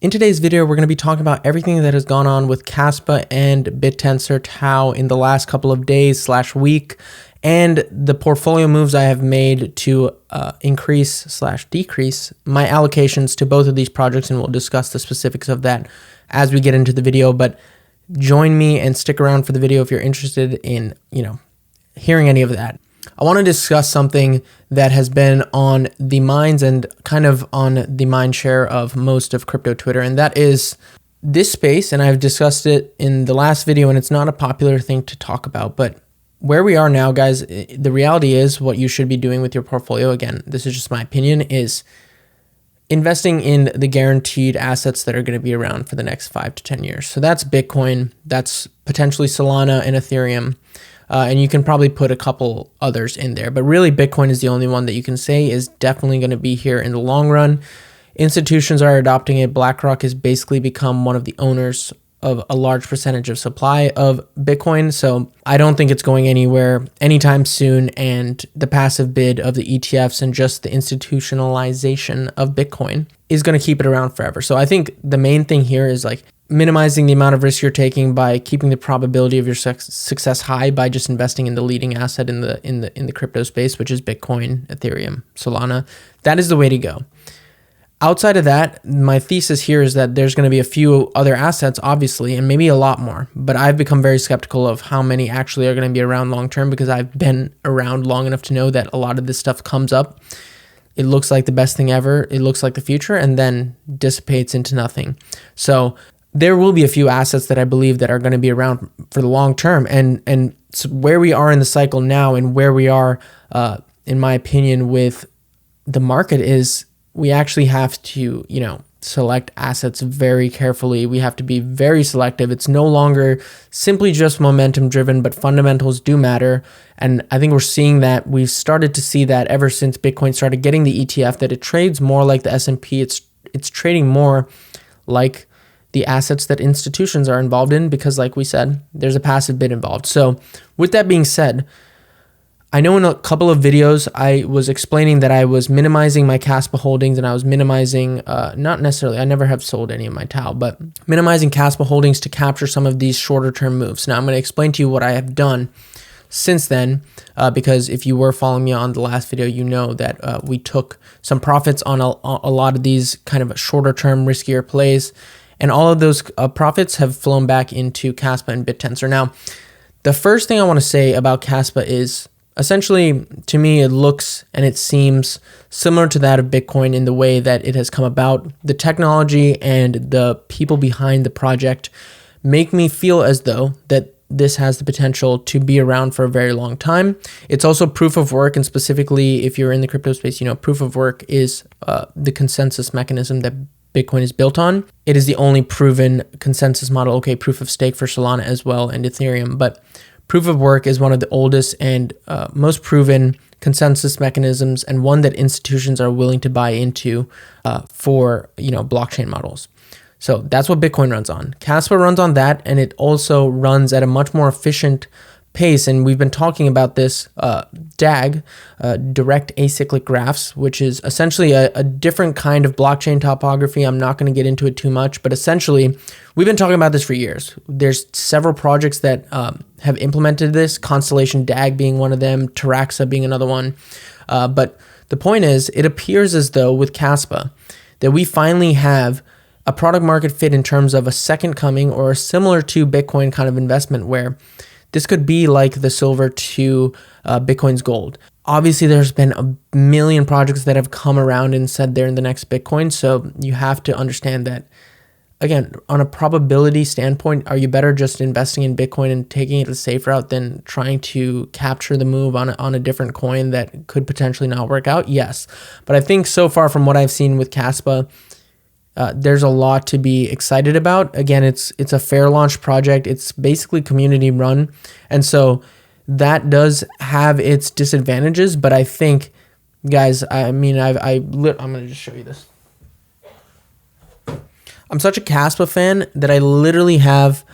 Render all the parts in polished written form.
In today's video, we're going to be talking about everything that has gone on with Kaspa and bittensor TAO in the last couple of days / week, and the portfolio moves I have made to increase / decrease my allocations to both of these projects, and we'll discuss the specifics of that as we get into the video. But join me and stick around for the video if you're interested in, hearing any of that. I want to discuss something that has been on the minds and kind of on the mind share of most of crypto Twitter, and that is this space. And I've discussed it in the last video, and it's not a popular thing to talk about, but where we are now, guys, the reality is what you should be doing with your portfolio, again, this is just my opinion, is investing in the guaranteed assets that are going to be around for the next 5 to 10 years. So that's Bitcoin, that's potentially Solana and Ethereum. And you can probably put a couple others in there, but really Bitcoin is the only one that you can say is definitely going to be here in the long run. Institutions are adopting it. BlackRock has basically become one of the owners of a large percentage of supply of Bitcoin. So I don't think it's going anywhere anytime soon. And the passive bid of the ETFs and just the institutionalization of Bitcoin is going to keep it around forever. So I think the main thing here is like minimizing the amount of risk you're taking by keeping the probability of your success high by just investing in the leading asset in the crypto space, which is Bitcoin, Ethereum, Solana. That is the way to go. Outside of that, my thesis here is that there's going to be a few other assets, obviously, and maybe a lot more, but I've become very skeptical of how many actually are going to be around long term, because I've been around long enough to know that a lot of this stuff comes up. It looks like the best thing ever. It looks like the future, and then dissipates into nothing. So there will be a few assets that I believe that are going to be around for the long term. And so where we are in the cycle now, and where we are, in my opinion, with the market is we actually have to, select assets very carefully. We have to be very selective. It's no longer simply just momentum driven, but fundamentals do matter. And I think we're seeing that. We've started to see that ever since Bitcoin started getting the ETF, that it trades more like the S&P. It's trading more like the assets that institutions are involved in, because like we said, there's a passive bid involved. So with that being said, I know in a couple of videos I was explaining that I was minimizing my Kaspa holdings, and I was minimizing, not necessarily, I never have sold any of my TAO, but minimizing Kaspa holdings to capture some of these shorter term moves. Now I'm going to explain to you what I have done since then, because if you were following me on the last video, you know that we took some profits on a lot of these kind of shorter term riskier plays. And all of those profits have flown back into Kaspa and bittensor. Now, the first thing I want to say about Kaspa is essentially, to me, it looks and it seems similar to that of Bitcoin in the way that it has come about. The technology and the people behind the project make me feel as though that this has the potential to be around for a very long time. It's also proof of work, and specifically if you're in the crypto space, proof of work is the consensus mechanism that Bitcoin is built on. It is the only proven consensus model. Okay, proof of stake for Solana as well and Ethereum, but proof of work is one of the oldest and most proven consensus mechanisms, and one that institutions are willing to buy into for blockchain models. So that's what Bitcoin runs on. Kaspa runs on that, and it also runs at a much more efficient pace. And we've been talking about this DAG, direct acyclic graphs, which is essentially a different kind of blockchain topography. I'm not going to get into it too much, but essentially we've been talking about this for years. There's several projects that have implemented this, Constellation DAG being one of them, Taraxa being another one. But the point is, it appears as though with Kaspa that we finally have a product market fit in terms of a second coming, or similar to Bitcoin kind of investment, where this could be like the silver to Bitcoin's gold. Obviously, there's been a million projects that have come around and said they're in the next Bitcoin. So you have to understand that, again, on a probability standpoint, are you better just investing in Bitcoin and taking it the safe route than trying to capture the move on a different coin that could potentially not work out? Yes. But I think so far from what I've seen with Kaspa, there's a lot to be excited about. Again, it's a fair launch project. It's basically community run. And so that does have its disadvantages, but I think, guys, I'm going to just show you this. I'm such a Kaspa fan that I literally have,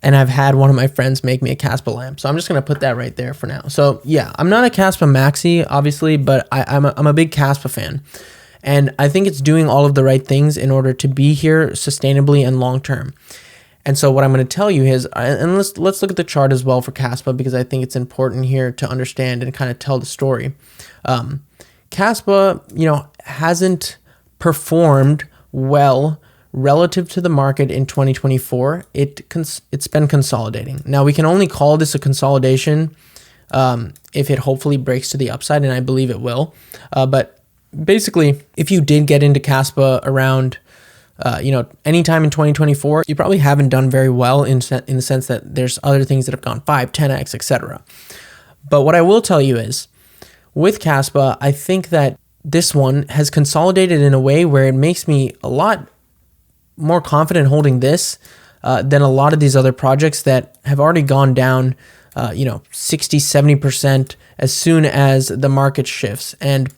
and I've had one of my friends make me a Kaspa lamp. So I'm just going to put that right there for now. So yeah, I'm not a Kaspa maxi, obviously, but I'm a big Kaspa fan. And I think it's doing all of the right things in order to be here sustainably and long term. And so what I'm going to tell you is, and let's look at the chart as well for Kaspa, because I think it's important here to understand and kind of tell the story. Kaspa, hasn't performed well relative to the market in 2024. It's been consolidating. Now we can only call this a consolidation if it hopefully breaks to the upside, and I believe it will. But basically, if you did get into Kaspa around anytime in 2024, you probably haven't done very well in the sense that there's other things that have gone 5, 10x, etc. But what I will tell you is, with Kaspa, I think that this one has consolidated in a way where it makes me a lot more confident holding this than a lot of these other projects that have already gone down 60, 70% as soon as the market shifts. And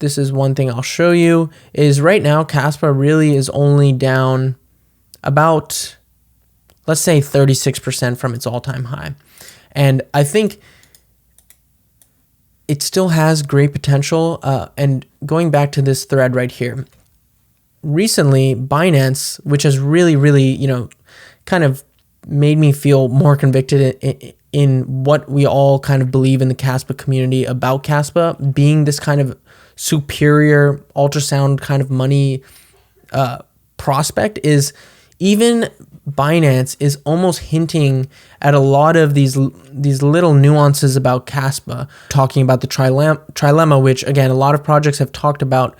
this is one thing I'll show you, is right now Kaspa really is only down about, let's say, 36% from its all-time high. And I think it still has great potential. And going back to this thread right here, recently Binance, which has really, really, kind of made me feel more convicted in what we all kind of believe in the Kaspa community about Kaspa being this kind of superior ultrasound kind of money prospect, is even Binance is almost hinting at a lot of these little nuances about Kaspa, talking about the trilemma, which again a lot of projects have talked about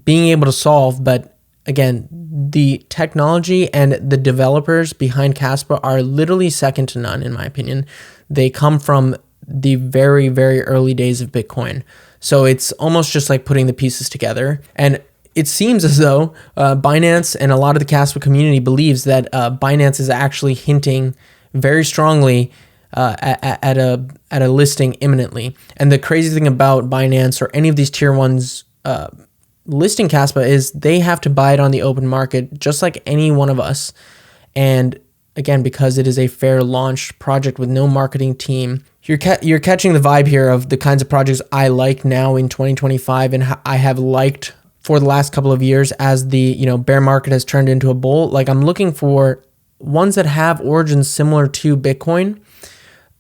being able to solve, but again, the technology and the developers behind Kaspa are literally second to none, in my opinion. They come from the very, very early days of Bitcoin. So it's almost just like putting the pieces together. And it seems as though Binance and a lot of the Kaspa community believes that Binance is actually hinting very strongly at a listing imminently. And the crazy thing about Binance or any of these tier ones listing Kaspa is they have to buy it on the open market, just like any one of us. And again, because it is a fair launch project with no marketing team, you're catching the vibe here of the kinds of projects I like now in 2025 and I have liked for the last couple of years as the bear market has turned into a bull. Like, I'm looking for ones that have origins similar to Bitcoin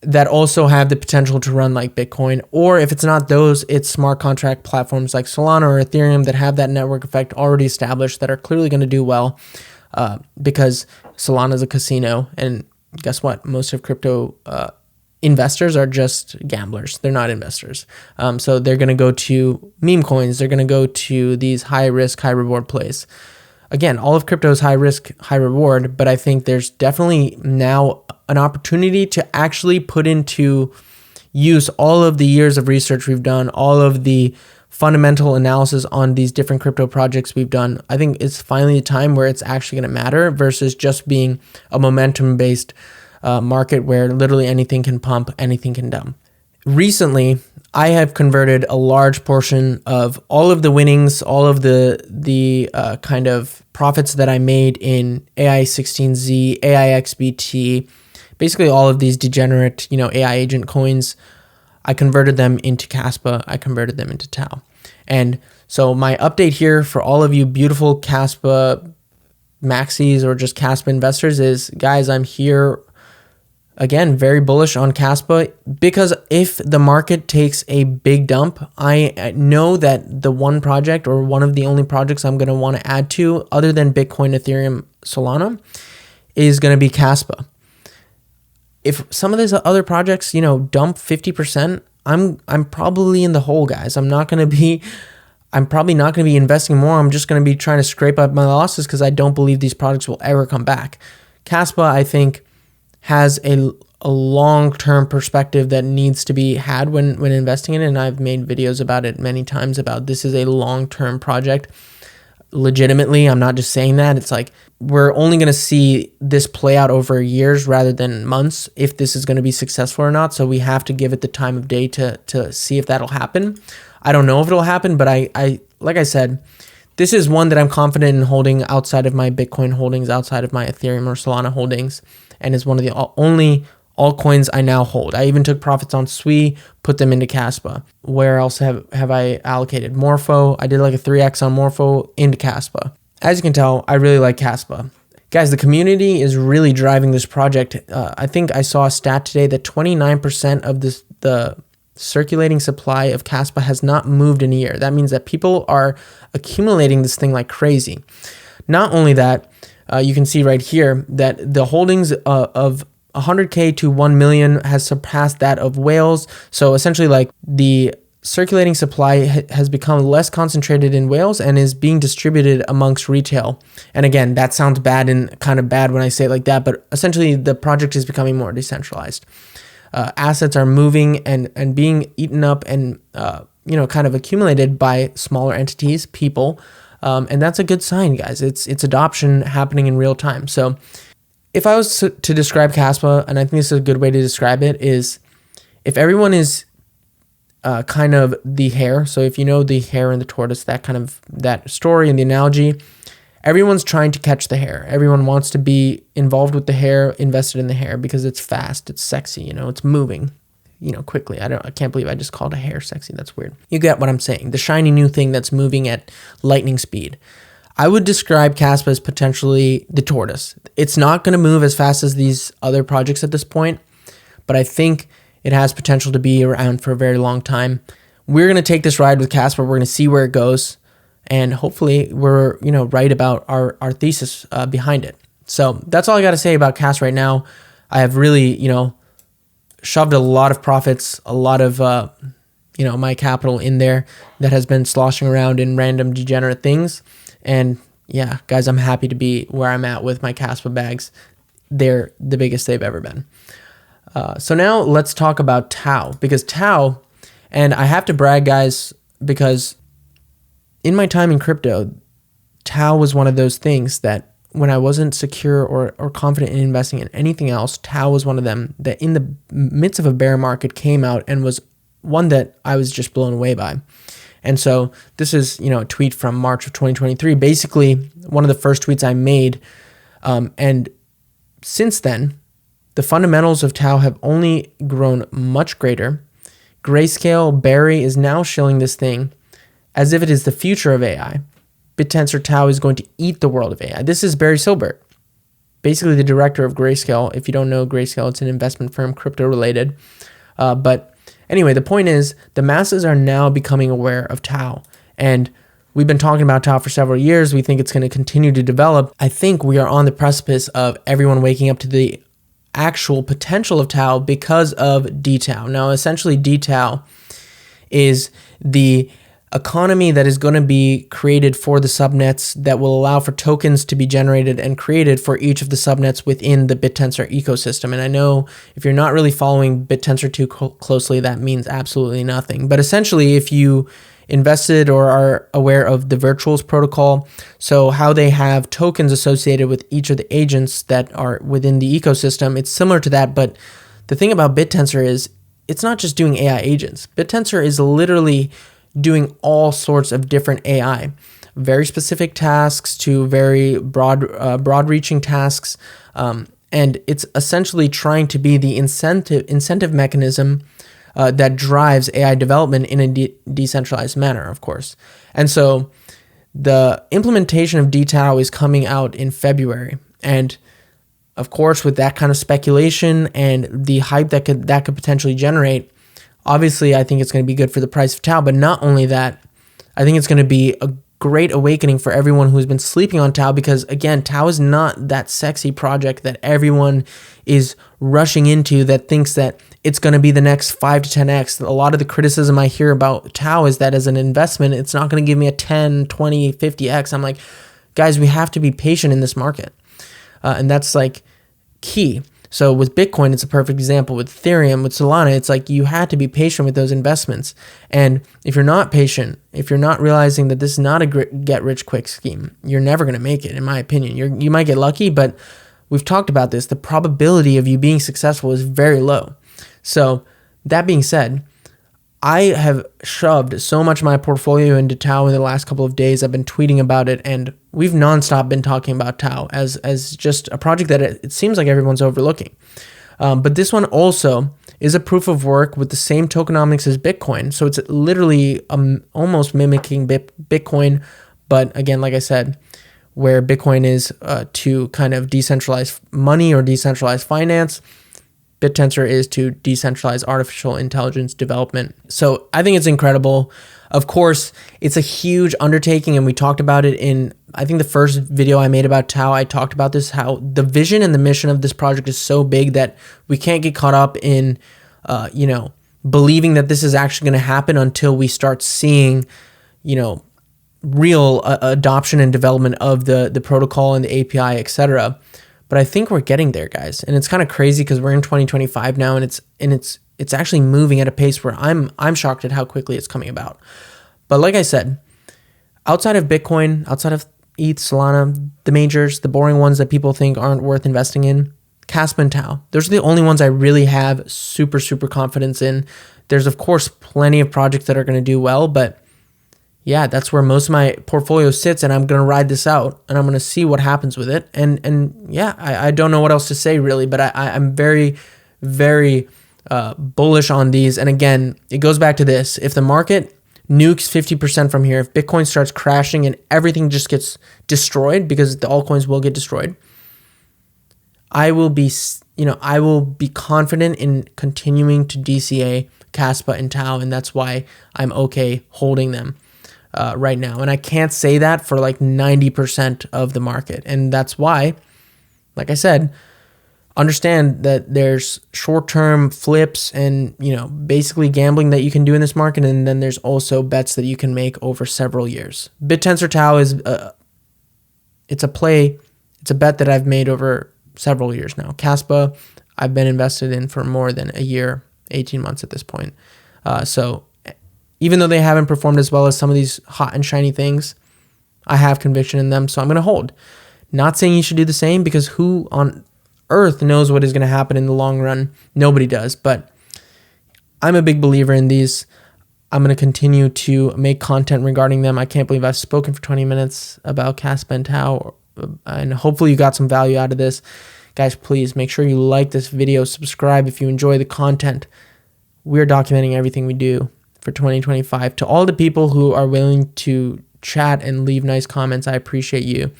that also have the potential to run like Bitcoin, or if it's not those, it's smart contract platforms like Solana or Ethereum that have that network effect already established that are clearly going to do well because Solana is a casino, and guess what? Most of crypto investors are just gamblers. They're not investors. So they're going to go to meme coins. They're going to go to these high risk, high reward plays. Again, all of crypto is high risk, high reward, but I think there's definitely now an opportunity to actually put into use all of the years of research we've done, all of the fundamental analysis on these different crypto projects we've done. I think it's finally a time where it's actually going to matter versus just being a momentum-based market where literally anything can pump, anything can dump. Recently, I have converted a large portion of all of the winnings, all of the kind of profits that I made in AI16Z, AIXBT, basically all of these degenerate, AI agent coins. I converted them into Kaspa. I converted them into Tau. And so my update here for all of you beautiful Kaspa maxis or just Kaspa investors is, guys, I'm here again, very bullish on Kaspa, because if the market takes a big dump, I know that the one project or one of the only projects I'm going to want to add to, other than Bitcoin, Ethereum, Solana, is going to be Kaspa. If some of these other projects, dump 50%, I'm probably in the hole, guys. I'm probably not going to be investing more. I'm just going to be trying to scrape up my losses because I don't believe these projects will ever come back. Kaspa, I think, has a long-term perspective that needs to be had when investing in it, and I've made videos about it many times about this is a long-term project. Legitimately, I'm not just saying that. It's like we're only going to see this play out over years rather than months if this is going to be successful or not, so we have to give it the time of day to see if that'll happen. I don't know if it'll happen, but I like I said, this is one that I'm confident in holding outside of my Bitcoin holdings, outside of my Ethereum or Solana holdings, and is one of the only altcoins I now hold. I even took profits on SWI, put them into Kaspa. Where else have I allocated? Morpho, I did like a 3x on Morpho into Kaspa. As you can tell, I really like Kaspa. Guys, the community is really driving this project. I think I saw a stat today that 29% of the circulating supply of Kaspa has not moved in a year. That means that people are accumulating this thing like crazy. Not only that, you can see right here that the holdings of 100K to 1 million has surpassed that of whales. So essentially, like, the circulating supply has become less concentrated in whales and is being distributed amongst retail. And again, that sounds bad and kind of bad when I say it like that, but essentially the project is becoming more decentralized. Assets are moving and being eaten up and kind of accumulated by smaller entities, people, and that's a good sign, guys. It's adoption happening in real time. So if I was to describe Kaspa, and I think this is a good way to describe it, is if everyone is kind of the hare. So if you know the hare and the tortoise, that story and the analogy, everyone's trying to catch the hare. Everyone wants to be involved with the hare, invested in the hare, because it's fast, it's sexy, it's moving, quickly. I can't believe I just called a hare sexy. That's weird. You get what I'm saying. The shiny new thing that's moving at lightning speed. I would describe Kaspa as potentially the tortoise. It's not going to move as fast as these other projects at this point, but I think it has potential to be around for a very long time. We're going to take this ride with Kaspa. We're going to see where it goes. And hopefully we're, right about our thesis behind it. So that's all I got to say about Kaspa right now. I have really, shoved a lot of profits, a lot of, my capital in there that has been sloshing around in random degenerate things. And yeah, guys, I'm happy to be where I'm at with my Kaspa bags. They're the biggest they've ever been. So now let's talk about Tau, because Tau, and I have to brag, guys, because in my time in crypto, Tau was one of those things that when I wasn't secure or confident in investing in anything else, Tau was one of them that in the midst of a bear market came out and was one that I was just blown away by. And so this is, a tweet from March of 2023, basically one of the first tweets I made. And since then, the fundamentals of Tau have only grown much greater. Grayscale Barry is now shilling this thing as if it is the future of AI. Bittensor Tau is going to eat the world of AI. This is Barry Silbert, basically the director of Grayscale. If you don't know Grayscale, it's an investment firm, crypto related. But anyway, the point is the masses are now becoming aware of Tau. And we've been talking about Tau for several years. We think it's going to continue to develop. I think we are on the precipice of everyone waking up to the actual potential of Tau because of DTAU. Now, essentially, DTAU is the economy that is going to be created for the subnets that will allow for tokens to be generated and created for each of the subnets within the bittensor ecosystem. And I know if you're not really following bittensor too closely, that means absolutely nothing. But essentially, if you invested or are aware of the Virtuals protocol, so how they have tokens associated with each of the agents that are within the ecosystem, it's similar to that. But the thing about bittensor is it's not just doing AI agents. Bittensor is literally doing all sorts of different AI, very specific tasks to very broad-reaching tasks, and it's essentially trying to be the incentive mechanism that drives AI development in a decentralized manner, of course. And so the implementation of DTAU is coming out in February, and of course, with that kind of speculation and the hype that could potentially generate, obviously, I think it's going to be good for the price of Tau, but not only that, I think it's going to be a great awakening for everyone who's been sleeping on Tau, because again, Tau is not that sexy project that everyone is rushing into that thinks that it's going to be the next 5 to 10x. A lot of the criticism I hear about Tau is that as an investment, it's not going to give me a 10, 20, 50x. I'm like, guys, we have to be patient in this market. And that's like key. So with Bitcoin, it's a perfect example. With Ethereum, with Solana, it's like you had to be patient with those investments. And if you're not patient, if you're not realizing that this is not a get-rich-quick scheme, you're never going to make it, in my opinion. You might get lucky, but we've talked about this. The probability of you being successful is very low. So that being said, I have shoved so much of my portfolio into Tau in the last couple of days. I've been tweeting about it, and we've nonstop been talking about Tau as just a project that it seems like everyone's overlooking. But this one also is a proof of work with the same tokenomics as Bitcoin. So it's literally almost mimicking Bitcoin. But again, like I said, where Bitcoin is to kind of decentralize money or decentralized finance, bittensor is to decentralize artificial intelligence development. So I think it's incredible. Of course, it's a huge undertaking, and we talked about it in, I think, the first video I made about Tau. I talked about this, how the vision and the mission of this project is so big that we can't get caught up in, believing that this is actually going to happen until we start seeing, real adoption and development of the protocol and the API, etc. But I think we're getting there, guys, and it's kind of crazy because we're in 2025 now, and it's actually moving at a pace where I'm shocked at how quickly it's coming about. But like I said, outside of Bitcoin, outside of ETH, Solana, the majors, the boring ones that people think aren't worth investing in, Kaspa and Tau, those are the only ones I really have super confidence in. There's of course plenty of projects that are going to do well, but yeah, that's where most of my portfolio sits, and I'm going to ride this out, and I'm going to see what happens with it. And yeah, I don't know what else to say really, but I'm very bullish on these. And again, it goes back to this: if the market nukes 50% from here, if Bitcoin starts crashing and everything just gets destroyed, because the altcoins will get destroyed, I will be confident in continuing to DCA Kaspa and Tau, and that's why I'm okay holding them right now. And I can't say that for like 90% of the market, and that's why, like I said, understand that there's short-term flips and basically gambling that you can do in this market, and then there's also bets that you can make over several years. Bittensor Tau is it's a play, it's a bet that I've made over several years now. Kaspa, I've been invested in for more than a year, 18 months at this point. So even though they haven't performed as well as some of these hot and shiny things, I have conviction in them, so I'm going to hold. Not saying you should do the same, because who on earth knows what is going to happen in the long run? Nobody does, but I'm a big believer in these. I'm going to continue to make content regarding them. I can't believe I've spoken for 20 minutes about Kaspa and Tau, and hopefully you got some value out of this. Guys, please make sure you like this video, subscribe if you enjoy the content. We're documenting everything we do for 2025. To all the people who are willing to chat and leave nice comments, I appreciate you.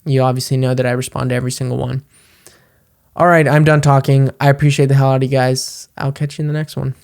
You obviously know that I respond to every single one. All right, I'm done talking. I appreciate the hell out of you guys. I'll catch you in the next one.